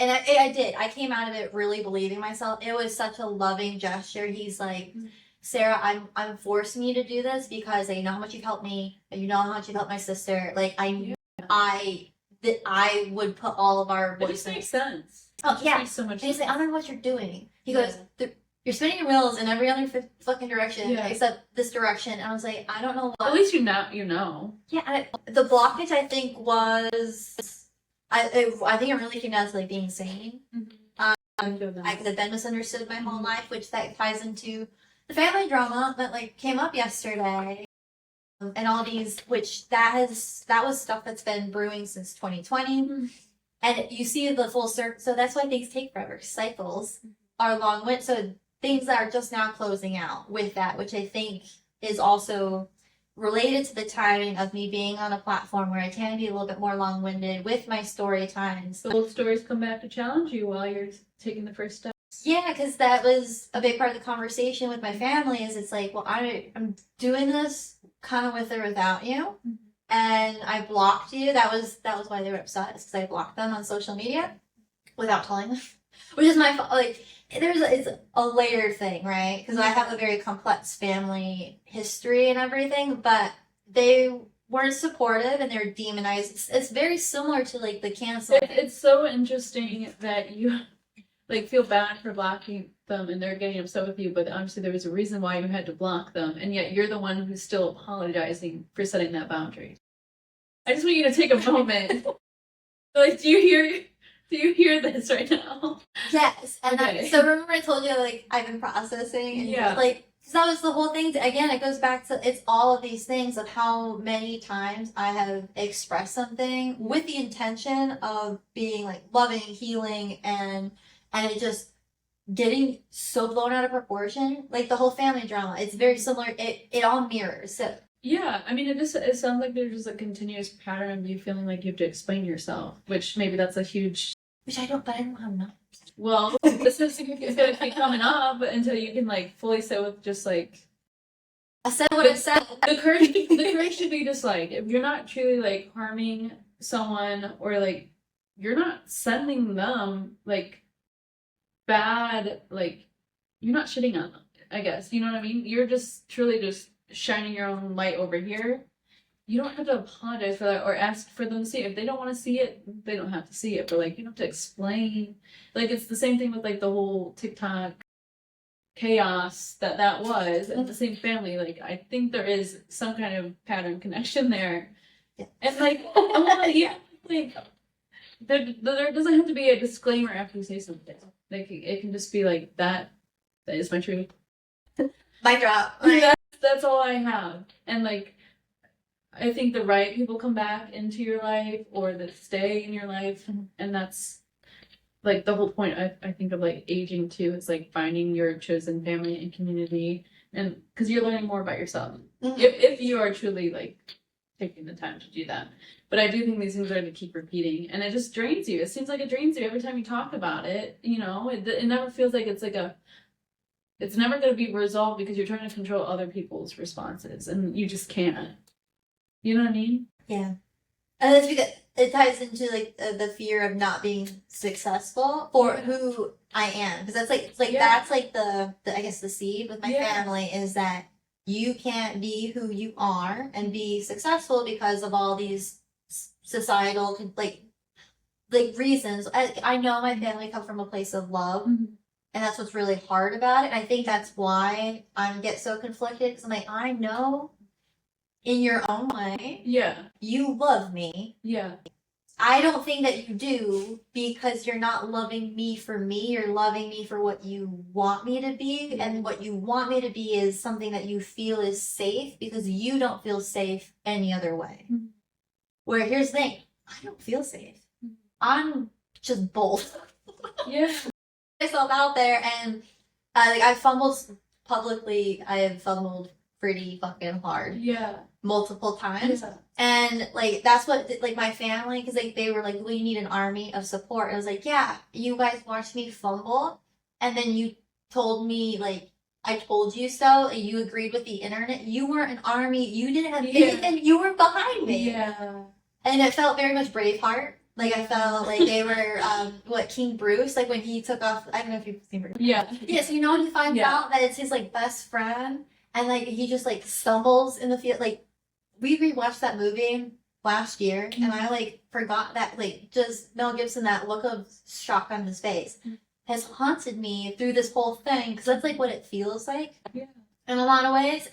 And I did. I came out of it really believing myself. It was such a loving gesture. He's like, Sarah, I'm forcing you to do this because I know how much you've helped me, and you know how much you've helped my sister. Like I would put all of our voices. It just makes sense. Oh yeah. Makes so much and he's like, I don't know what you're doing. He goes, you're spinning your wheels in every other fucking direction except this direction. And I was like, I don't know what. At least you know. Yeah, the blockage I think was, I think it really came down to like being sane. I could have been misunderstood my whole life, which that ties into the family drama that like came up yesterday, and all these, which that was stuff that's been brewing since 2020, and you see the full circle. So that's why things take forever. Cycles are long winded. So things that are just now closing out with that, which I think is also related to the timing of me being on a platform where I can be a little bit more long-winded with my story times. Both stories come back to challenge you while you're taking the first step. Yeah, because that was a big part of the conversation with my family. Is it's like, well, I'm doing this kind of with or without you, and I blocked you. That was why they were upset, because I blocked them on social media without telling them, which is my fault. Like, it's a layered thing, right? Because I have a very complex family history and everything, but they weren't supportive and they're demonized. It's very similar to like the cancel. It's so interesting that you like feel bad for blocking them and they're getting upset with you, but obviously there was a reason why you had to block them, and yet you're the one who's still apologizing for setting that boundary. I just want you to take a moment. Like, do you hear this right now? Yes. And okay. So remember I told you, like, I've been processing, and like, because that was the whole thing. Again, it goes back to, it's all of these things of how many times I have expressed something with the intention of being like loving, healing, and it just getting so blown out of proportion. Like the whole family drama, it's very similar. It all mirrors. So yeah, I mean, it sounds like there's just a continuous pattern of you feeling like you have to explain yourself, which maybe that's a huge. Which I don't have enough. Well, this is going to keep coming up until you can like fully sit with just like. I said what I said. The courage should be just like, if you're not truly like harming someone, or like you're not sending them like bad, like you're not shitting on them, I guess, you know what I mean? You're just truly just shining your own light over here. You don't have to apologize for that or ask for them to see it. If they don't want to see it, they don't have to see it, but like you don't have to explain. Like it's the same thing with like the whole TikTok chaos that was in the same family. Like I think there is some kind of pattern connection there. And like like there doesn't have to be a disclaimer after you say something. Like it can just be like that is my truth. Mic drop. That's all I have. And like I think the right people come back into your life or that stay in your life, and that's like the whole point I think of like aging too, is like finding your chosen family and community, and because you're learning more about yourself if you are truly like taking the time to do that. But I do think these things are going to keep repeating, and it just drains you. It seems like it drains you every time you talk about it. You know, it never feels like it's like it's never going to be resolved because you're trying to control other people's responses, and you just can't. You know what I mean? Yeah. And that's because it ties into like the fear of not being successful for who I am. Because that's like, that's like the I guess the seed with my family is that you can't be who you are and be successful because of all these societal like reasons. I know my family come from a place of love, and that's what's really hard about it. And I think that's why I get so conflicted, because I'm like, I know in your own way, you love me. Yeah. I don't think that you do, because you're not loving me for me. You're loving me for what you want me to be. And what you want me to be is something that you feel is safe, because you don't feel safe any other way. Where here's the thing, I don't feel safe. I'm just bold. Myself out there, and like I fumbled publicly. I have fumbled pretty fucking hard. Multiple times. And like that's what like my family, because like they were like, well, you need an army of support. And I was like, yeah, you guys watched me fumble, and then you told me like I told you so, and you agreed with the internet. You weren't an army. You didn't have faith, and you were behind me. And it felt very much Braveheart. Like I felt like they were King Bruce, like when he took off. I don't know if you've seen Bruce. Yeah. Yeah, so you know when he finds out that it's his like best friend, and like he just like stumbles in the field. Like we rewatched that movie last year, and I like forgot that like just Mel Gibson, that look of shock on his face has haunted me through this whole thing, because that's like what it feels like in a lot of ways.